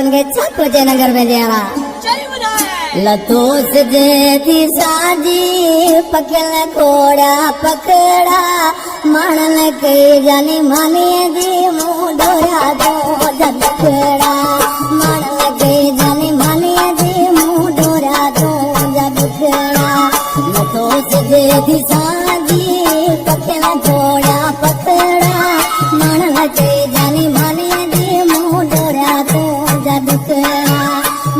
तुमके छापो जे नगर में देना लतोस जे साजी पकल कोड़ा पकड़ा मानल के जानी मानी जी मुँह डोरा दो जबकड़ा मानल के जानी मानी जी मुँह डोरा दो जबकड़ा लतोस जे साजी पकल कोड़ा पकड़ा मानल के जानी मानी जी मुँह डोरा दो जबकड़ा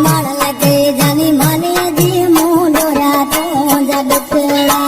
मानल के जानी मानी जी मुँह डोरा दो जबकड़ा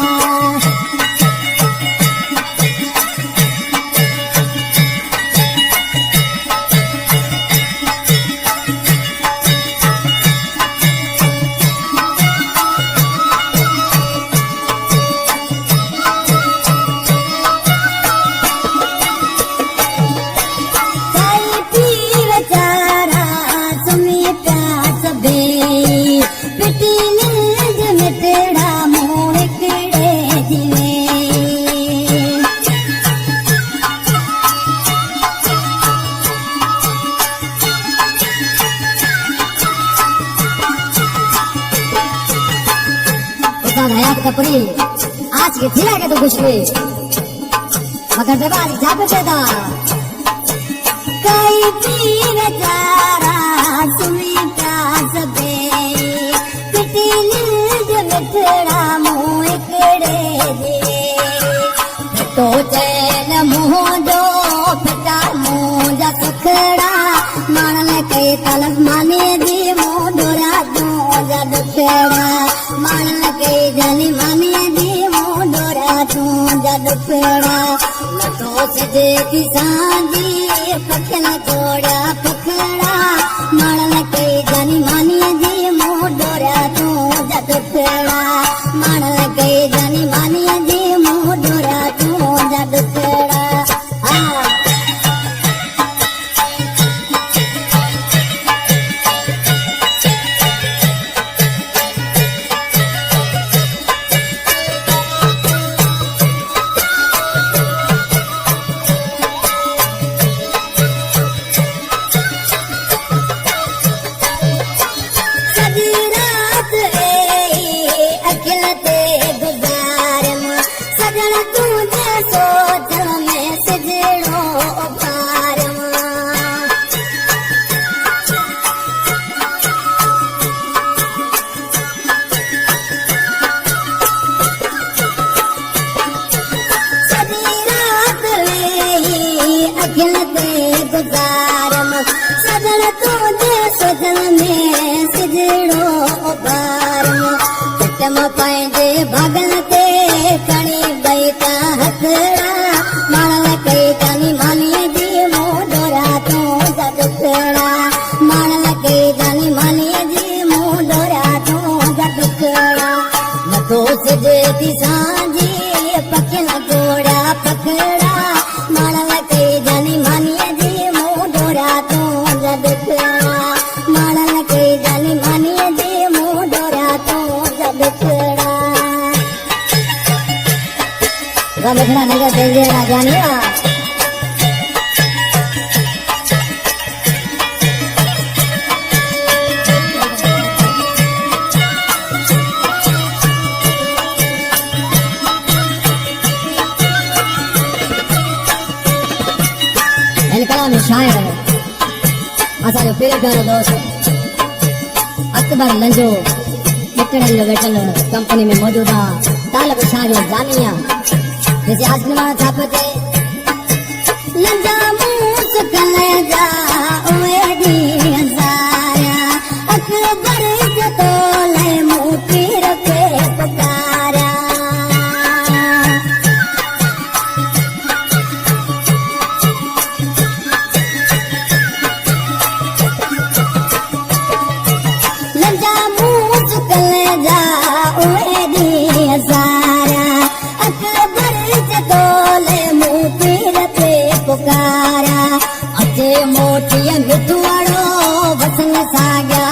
कपड़ी आज के थिला के तो कुछ भी मगर देवाली जापे देता कई पीर चारा सुनी प्यास बे पिटी नींद मिठड़ा मुँह इकड़े दे तो चैन मुँह जो पिता मुँह जा सुखड़ा मानल के तलब माने दी मुँह डोरा दो जा दुखड़ा मानल के जानी मानी दी मुँह डोरा दो जा दुखड़ा लतोस जे सांझी पखल कोड़ा पखड़ा मानल के जानी मानी दी मुँह डोरा दो जा दुखड़ा मानल के जानी मानी दी मुँह डोरा दो जा दुखड़ा भगन ते कणी बैठा हथड़ा मानल के जानी मानी जी मुँह डोरा दो जा दुखड़ा मानल के जानी मानी जी मुँह डोरा दो जा दुखड़ा लतोस जे सांझी पखल कोड़ा पकड़ा मानल के जानी मानी जी मुँह डोरा दो जा दुखड़ा मानल के जानी मानी जी मुँह डोरा दो जा दुखड़ा देखना नगर दे जानिया कलाम शायर असा जो पीरे प्यारो दोस्त अकबर लंजो जो वेटल कंपनी में मौजूदा तालब शाह जो जानिया जैसे आज नमाज छापते लंजा मूस कलेजा ओएडी हजारा अकबर जो तोले मुँह पीर के पुकारा लंजा मूस कलेजा ओएडी हजारा पुकारा अचे मोटिया मिठुआड़ो वसन सागा